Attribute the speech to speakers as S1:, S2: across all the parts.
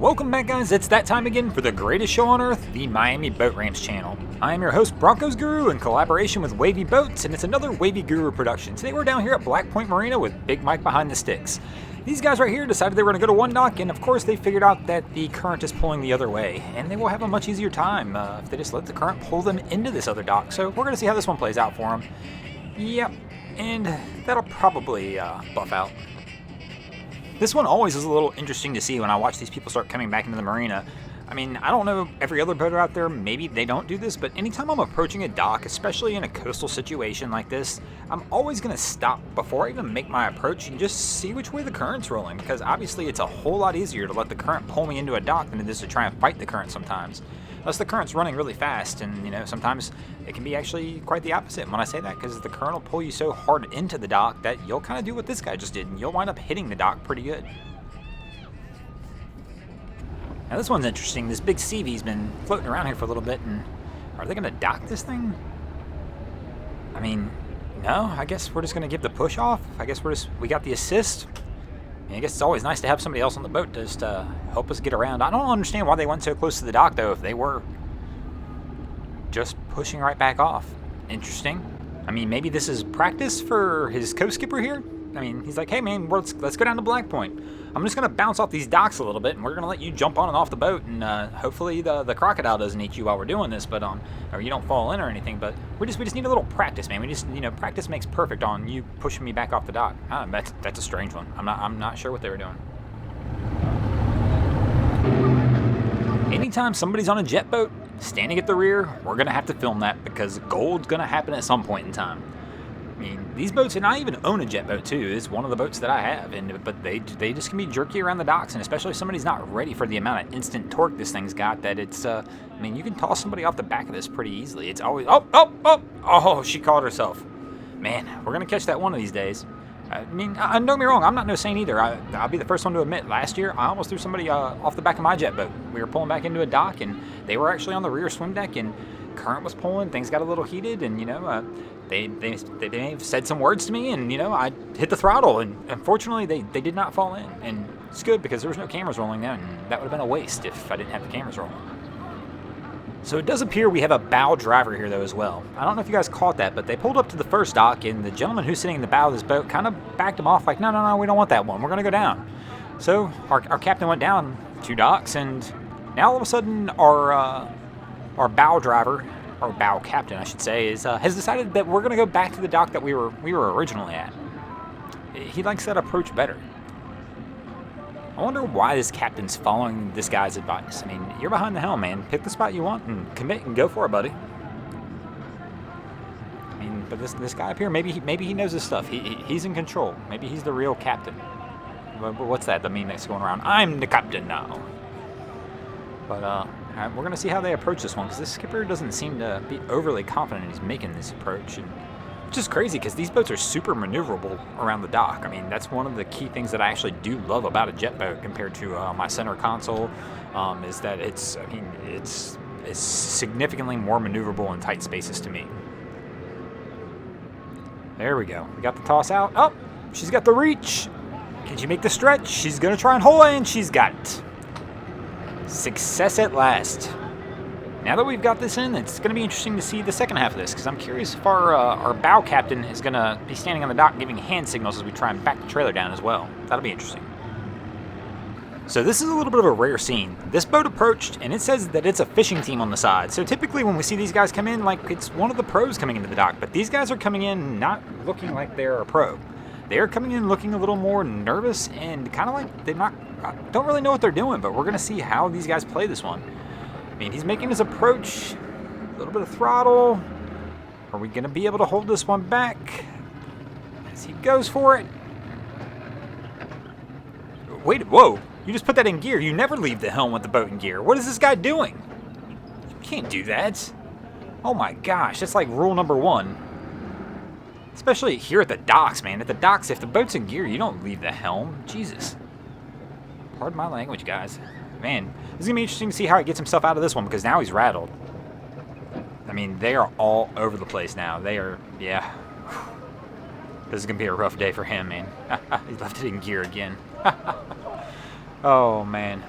S1: Welcome back, guys. It's that time again for the greatest show on earth, the Miami Boat Ramps channel. I am your host, Broncos Guru, in collaboration with Wavy Boats, and it's another Wavy Guru production. Today we're down here at Point Marina with Big Mike behind the sticks. These guys right here decided they were going to go to one dock, and of course they figured out that the current is pulling the other way, and they will have a much easier time if they just let the current pull them into this other dock. So we're going to see how this one plays out for them. Yep, and that'll probably buff out. This one always is a little interesting to see when I watch these people start coming back into the marina. I mean, I don't know every other boater out there, maybe they don't do this, but anytime I'm approaching a dock, especially in a coastal situation like this, I'm always going to stop before I even make my approach and just see which way the current's rolling, because obviously it's a whole lot easier to let the current pull me into a dock than it is to try and fight the current sometimes. Unless the current's running really fast, and sometimes it can be actually quite the opposite when I say that, because the current will pull you so hard into the dock that you'll kind of do what this guy just did, and you'll wind up hitting the dock pretty good. Now this one's interesting. This big CV's been floating around here for a little bit, and are they going to dock this thing? I mean, no, I guess we're just going to give the push off. I guess we got the assist. I guess it's always nice to have somebody else on the boat to just help us get around. I don't understand why they went so close to the dock, though, if they were just pushing right back off. Interesting. I mean, maybe this is practice for his co-skipper here? I mean, he's like, hey, man, let's go down to Black Point. I'm just going to bounce off these docks a little bit, and we're going to let you jump on and off the boat, and hopefully the crocodile doesn't eat you while we're doing this, but or you don't fall in or anything, but we just need a little practice, man. We just, practice makes perfect on you pushing me back off the dock. That's a strange one. I'm not sure what they were doing. Anytime somebody's on a jet boat, standing at the rear, we're going to have to film that, because gold's going to happen at some point in time. I mean, these boats, and I even own a jet boat too. It's one of the boats that I have, but they just can be jerky around the docks, and especially if somebody's not ready for the amount of instant torque this thing's got, that it's, I mean, you can toss somebody off the back of this pretty easily. It's always, oh, she caught herself. Man, we're going to catch that one of these days. I mean, don't get me wrong, I'm not no saint either. I'll be the first one to admit, last year, I almost threw somebody off the back of my jet boat. We were pulling back into a dock, and they were actually on the rear swim deck, and current was pulling, things got a little heated, and, they may have said some words to me, and, I hit the throttle, and unfortunately, they did not fall in. And it's good, because there was no cameras rolling then, and that would have been a waste if I didn't have the cameras rolling. So it does appear we have a bow driver here, though, as well. I don't know if you guys caught that, but they pulled up to the first dock, and the gentleman who's sitting in the bow of this boat kind of backed him off, like, no, we don't want that one. We're going to go down. So our captain went down 2 docks, and now all of a sudden our bow driver, or bow captain, I should say, has decided that we're going to go back to the dock that we were originally at. He likes that approach better. I wonder why this captain's following this guy's advice. I mean, you're behind the helm, man. Pick the spot you want and commit and go for it, buddy. I mean, but this guy up here, maybe he knows his stuff. He's in control. Maybe he's the real captain. What's that? The meme that's going around? I'm the captain now. But we're going to see how they approach this one, because this skipper doesn't seem to be overly confident he's making this approach. And it's just crazy, because these boats are super maneuverable around the dock. I mean, that's one of the key things that I actually do love about a jet boat compared to my center console, is that it's significantly more maneuverable in tight spaces to me. There we go. We got the toss out. Oh, she's got the reach. Can she make the stretch? She's going to try and hole in. She's got it. Success at last. Now that we've got this in, it's going to be interesting to see the second half of this, because I'm curious if our bow captain is going to be standing on the dock giving hand signals as we try and back the trailer down as well. That'll be interesting. So this is a little bit of a rare scene. This boat approached, and it says that it's a fishing team on the side. So typically when we see these guys come in, like it's one of the pros coming into the dock, but these guys are coming in not looking like they're a pro. They're coming in looking a little more nervous and kind of like don't really know what they're doing, but we're going to see how these guys play this one. I mean, he's making his approach, a little bit of throttle. Are we going to be able to hold this one back as he goes for it? Wait, whoa, you just put that in gear. You never leave the helm with the boat in gear. What is this guy doing? You can't do that. Oh my gosh, that's like rule number 1. Especially here at the docks, man. At the docks, if the boat's in gear, you don't leave the helm. Jesus. Pardon my language, guys. Man, this is going to be interesting to see how he gets himself out of this one, because now he's rattled. I mean, they are all over the place now. They are, yeah. This is going to be a rough day for him, man. He left it in gear again. Oh, man.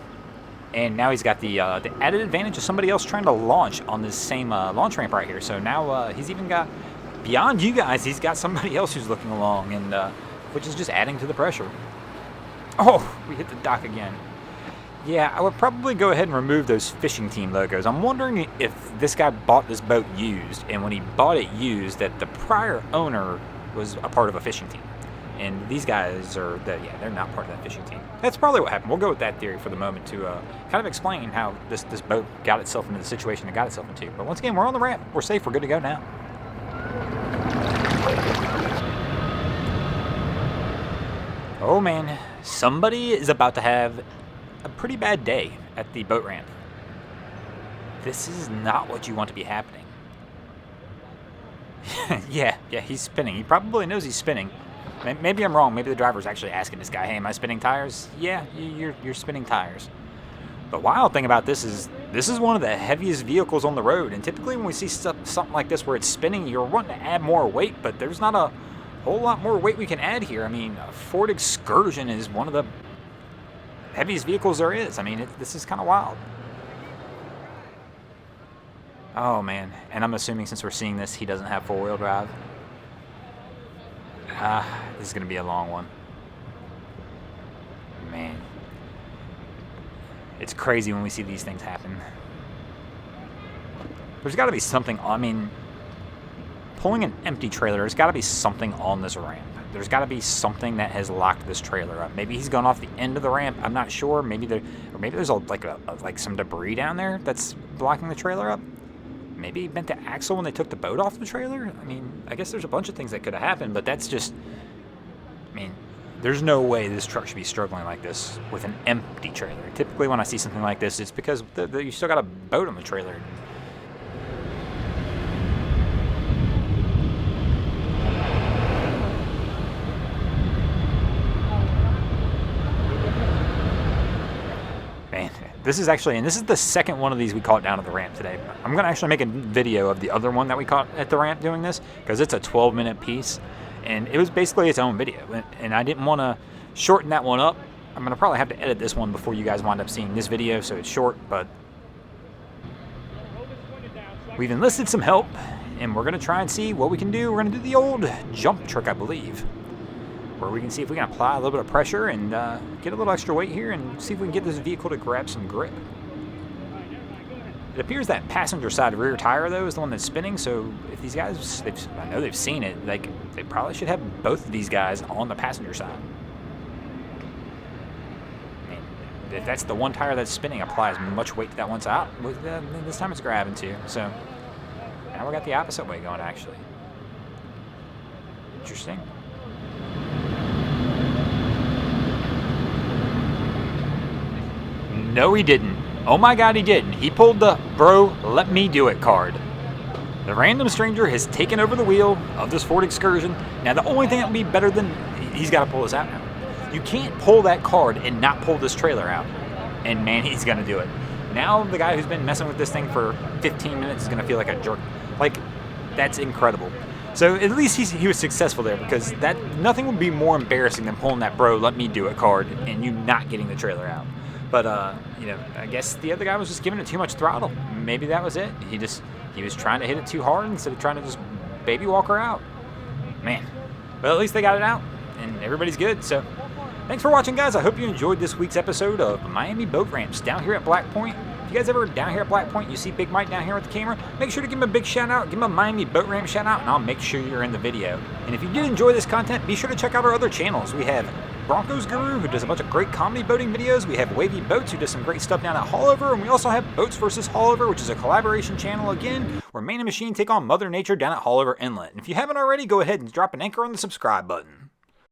S1: And now he's got the added advantage of somebody else trying to launch on this same launch ramp right here. So now he's even got, beyond you guys, he's got somebody else who's looking along, and which is just adding to the pressure. Oh, we hit the dock again. Yeah, I would probably go ahead and remove those fishing team logos. I'm wondering if this guy bought this boat used, and when he bought it used, that the prior owner was a part of a fishing team. And these guys are, they're not part of that fishing team. That's probably what happened. We'll go with that theory for the moment to kind of explain how this boat got itself into the situation it got itself into. But once again, we're on the ramp. We're safe. We're good to go now. Oh man, somebody is about to have a pretty bad day at the boat ramp. This is not what you want to be happening. yeah, he's spinning. He probably knows he's spinning. Maybe I'm wrong. Maybe the driver's actually asking this guy, hey, am I spinning tires? Yeah, you're spinning tires. The wild thing about this is one of the heaviest vehicles on the road. And typically when we see something like this where it's spinning, you're wanting to add more weight, but there's not a whole lot more weight we can add here. I mean, a Ford Excursion is one of the heaviest vehicles there is. I mean, this is kind of wild. Oh, man. And I'm assuming since we're seeing this, he doesn't have four-wheel drive. This is going to be a long one. Man. It's crazy when we see these things happen. There's got to be something, I mean, pulling an empty trailer, there's got to be something on this ramp. There's got to be something that has locked this trailer up. Maybe he's gone off the end of the ramp. I'm not sure. Maybe there's like some debris down there that's blocking the trailer up. Maybe he bent the axle when they took the boat off the trailer. I mean, I guess there's a bunch of things that could have happened, but that's just, I mean, there's no way this truck should be struggling like this with an empty trailer. Typically when I see something like this, it's because you still got a boat on the trailer. This is actually, and this is the second one of these we caught down at the ramp today. I'm going to actually make a video of the other one that we caught at the ramp doing this, because it's a 12-minute piece, and it was basically its own video, and I didn't want to shorten that one up. I'm going to probably have to edit this one before you guys wind up seeing this video, so it's short, but we've enlisted some help, and we're going to try and see what we can do. We're going to do the old jump trick, I believe, where we can see if we can apply a little bit of pressure and get a little extra weight here and see if we can get this vehicle to grab some grip. It appears that passenger side rear tire, though, is the one that's spinning, so if these guys, I know they've seen it, they probably should have both of these guys on the passenger side. I mean, if that's the one tire that's spinning, apply as much weight to that one side. This time it's grabbing too, so now we got the opposite way going, actually. Interesting. No, he didn't. Oh my God, he didn't. He pulled the bro, let me do it card. The random stranger has taken over the wheel of this Ford Excursion. Now, the only thing that would be better than, he's got to pull this out now. You can't pull that card and not pull this trailer out. And man, he's going to do it. Now, the guy who's been messing with this thing for 15 minutes is going to feel like a jerk. Like, that's incredible. So at least he was successful there, because nothing would be more embarrassing than pulling that bro, let me do it card and you not getting the trailer out. But, you know, I guess the other guy was just giving it too much throttle. Maybe that was it. He was trying to hit it too hard instead of trying to just baby walk her out. Man. Well, at least they got it out, and everybody's good. So, thanks for watching, guys. I hope you enjoyed this week's episode of Miami Boat Ramps down here at Black Point. If you guys ever down here at Black Point, you see Big Mike down here with the camera, make sure to give him a big shout out, give him a Miami Boat Ramp shout out, and I'll make sure you're in the video. And if you did enjoy this content, be sure to check out our other channels. We have Broncos Guru, who does a bunch of great comedy boating videos. We have Wavy Boats, who does some great stuff down at Haulover. And we also have Boats vs. Haulover, which is a collaboration channel again, where man and machine take on Mother Nature down at Haulover Inlet. And if you haven't already, go ahead and drop an anchor on the subscribe button.